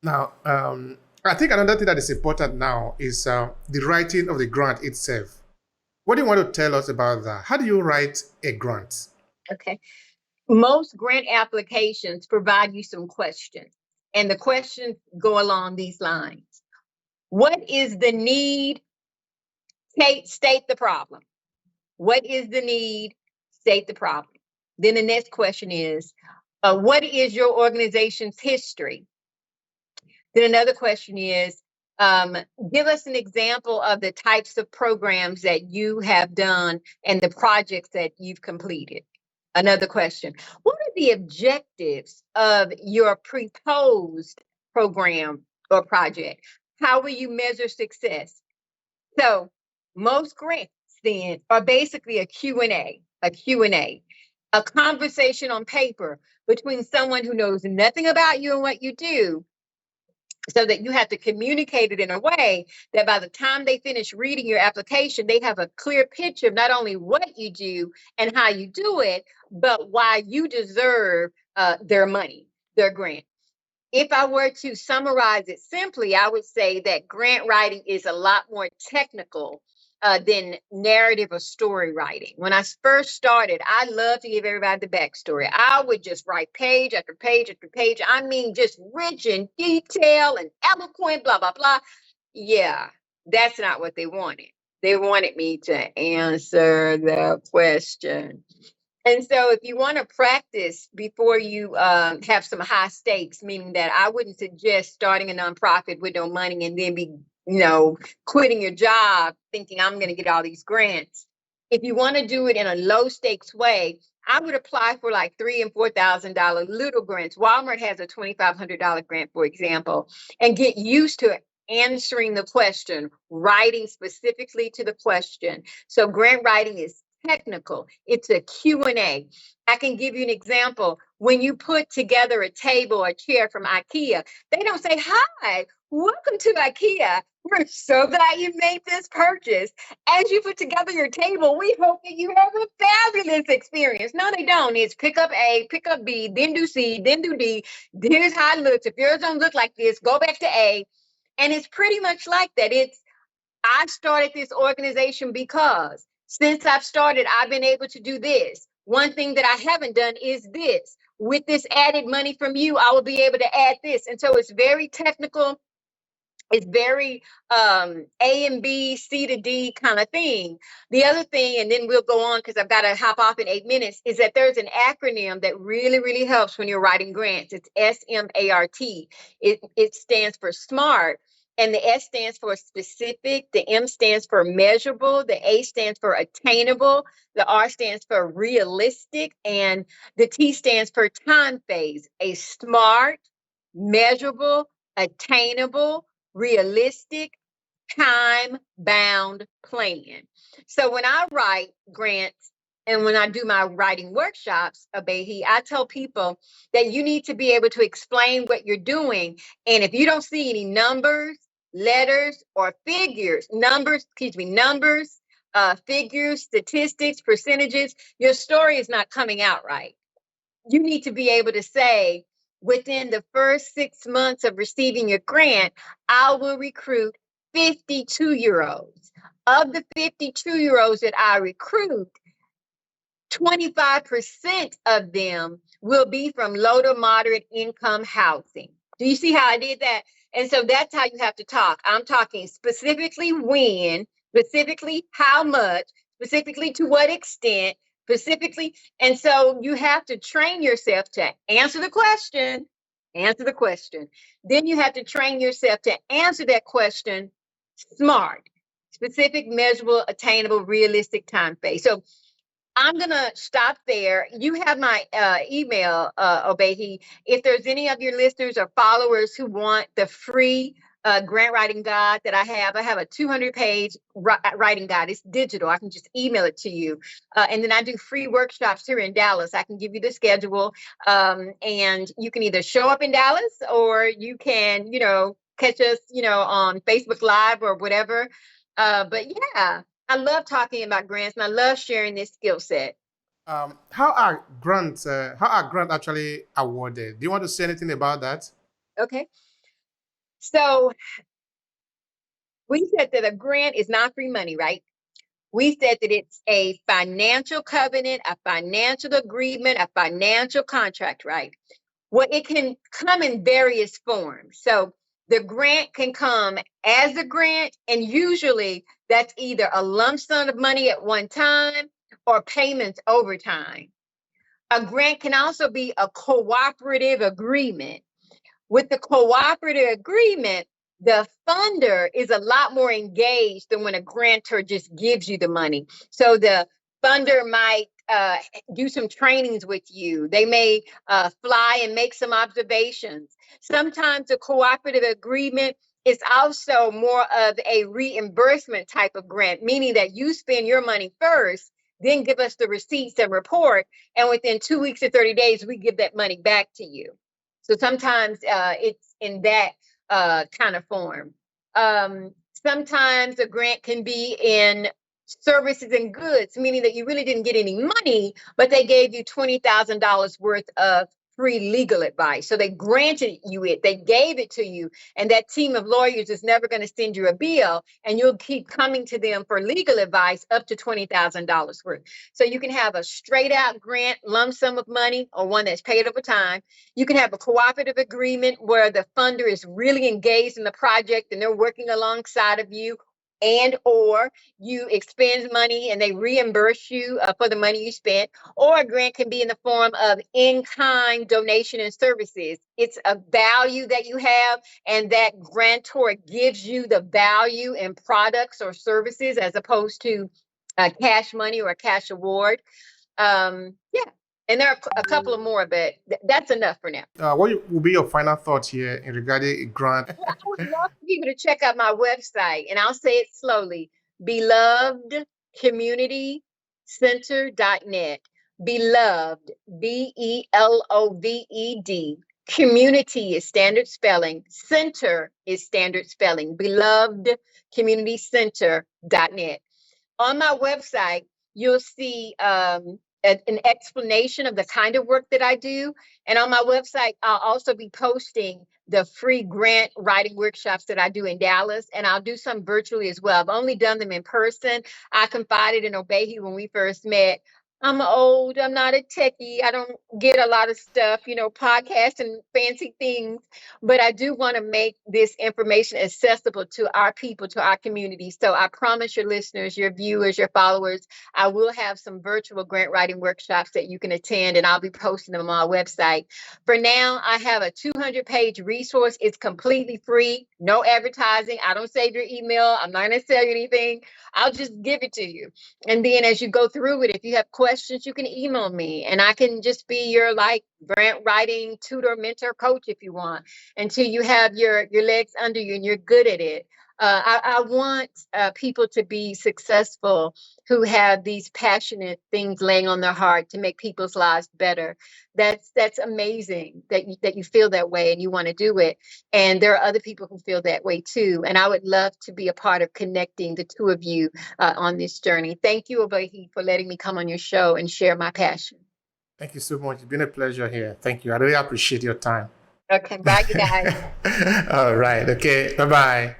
Now, I think another thing that is important now is the writing of the grant itself. What do you want to tell us about that? How do you write a grant? Okay. Most grant applications provide you some questions, and the questions go along these lines. What is the need? State the problem. What is the need? State the problem. Then the next question is, what is your organization's history? Then another question is, um, give us an example of the types of programs that you have done and the projects that you've completed. Another question, what are the objectives of your proposed program or project? How will you measure success? So most grants then are basically a Q&A, a conversation on paper between someone who knows nothing about you and what you do, so that you have to communicate it in a way that by the time they finish reading your application, they have a clear picture of not only what you do and how you do it, but why you deserve their money, their grant. If I were to summarize it simply, I would say that grant writing is a lot more technical than narrative or story writing. When I first started, I love to give everybody the backstory. I would just write page after page after page. I mean, just rich in detail and eloquent, blah, blah, blah. Yeah, that's not what they wanted. They wanted me to answer the question. And so, if you want to practice before you have some high stakes, meaning that I wouldn't suggest starting a nonprofit with no money and then quitting your job thinking I'm going to get all these grants. If you want to do it in a low stakes way, I would apply for like $3,000 and $4,000 little grants. Walmart has a $2,500 grant, for example, and get used to answering the question, writing specifically to the question. So grant writing is technical. It's a Q&A. I can give you an example. When you put together a table or chair from IKEA, they don't say, "Hi, welcome to IKEA. We're so glad you made this purchase. As you put together your table, we hope that you have a fabulous experience." No, they don't. It's pick up A, pick up B, then do C, then do D. Here's how it looks. If yours don't look like this, go back to A. And it's pretty much like that. I started this organization because since I've started, I've been able to do this. One thing that I haven't done is this. With this added money from you, I will be able to add this. And so it's very technical. It's very A and B, C to D kind of thing. The other thing, and then we'll go on because I've got to hop off in 8 minutes, is that there's an acronym that really, really helps when you're writing grants. It's SMART. It stands for SMART. And the S stands for specific, the M stands for measurable, the A stands for attainable, the R stands for realistic, and the T stands for time phase. A smart, measurable, attainable, realistic, time bound plan. So when I write grants and when I do my writing workshops, Abehi, I tell people that you need to be able to explain what you're doing. And if you don't see any numbers, letters, or figures, figures, statistics, percentages, your story is not coming out right. You need to be able to say, within the first 6 months of receiving your grant, I will recruit 52-year-olds. Of the 52-year-olds that I recruit, 25% of them will be from low to moderate income housing. Do you see how I did that? And so that's how you have to talk. I'm talking specifically when, specifically how much, specifically to what extent, specifically. And so you have to train yourself to answer the question, answer the question. Then you have to train yourself to answer that question smart, specific, measurable, attainable, realistic time phase. So I'm going to stop there. You have my email, Obehi. If there's any of your listeners or followers who want the free grant writing guide that I have a 200-page writing guide. It's digital. I can just email it to you. And then I do free workshops here in Dallas. I can give you the schedule. And you can either show up in Dallas or you can, catch us, on Facebook Live or whatever. But yeah. I love talking about grants and I love sharing this skill set. How are grants actually awarded? Do you want to say anything about that? Okay. So we said that a grant is not free money, right? We said that it's a financial covenant, a financial agreement, a financial contract, right? Well, it can come in various forms. So the grant can come as a grant, and usually that's either a lump sum of money at one time or payments over time. A grant can also be a cooperative agreement. With the cooperative agreement, the funder is a lot more engaged than when a grantor just gives you the money. So the funder might do some trainings with you. They may fly and make some observations. Sometimes a cooperative agreement is also more of a reimbursement type of grant, meaning that you spend your money first, then give us the receipts and report, and within 2 weeks or 30 days, we give that money back to you. So sometimes it's in that kind of form. Sometimes a grant can be in services and goods, meaning that you really didn't get any money, but they gave you $20,000 worth of free legal advice. So they granted you it, they gave it to you, and that team of lawyers is never going to send you a bill, and you'll keep coming to them for legal advice up to $20,000 worth. So you can have a straight out grant, lump sum of money, or one that's paid over time. You can have a cooperative agreement where the funder is really engaged in the project and they're working alongside of you, and or you expend money and they reimburse you for the money you spent. Or a grant can be in the form of in-kind donation and services. It's a value that you have, and that grantor gives you the value in products or services as opposed to cash money or a cash award. Yeah. And there are a couple of more, but that's enough for now. What will be your final thoughts here in regarding a grant? Well, I would love for people to check out my website, and I'll say it slowly: belovedcommunitycenter.net. Beloved, Beloved. Community is standard spelling. Center is standard spelling. Belovedcommunitycenter.net. On my website, you'll see an explanation of the kind of work that I do. And on my website, I'll also be posting the free grant writing workshops that I do in Dallas, and I'll do some virtually as well. I've only done them in person. I confided in Obehi when we first met. I'm old. I'm not a techie. I don't get a lot of stuff, podcasts and fancy things, but I do want to make this information accessible to our people, to our community. So I promise your listeners, your viewers, your followers, I will have some virtual grant writing workshops that you can attend, and I'll be posting them on our website. For now, I have a 200-page resource. It's completely free, no advertising. I don't save your email. I'm not going to sell you anything. I'll just give it to you. And then as you go through it, if you have questions, you can email me, and I can just be your grant writing tutor, mentor, coach if you want, until you have your legs under you and you're good at it. I want people to be successful who have these passionate things laying on their heart to make people's lives better. That's amazing that you feel that way and you want to do it. And there are other people who feel that way too. And I would love to be a part of connecting the two of you on this journey. Thank you, Obehi, for letting me come on your show and share my passion. Thank you so much. It's been a pleasure here. Thank you. I really appreciate your time. Okay, bye, you guys. All right. Okay. Bye bye.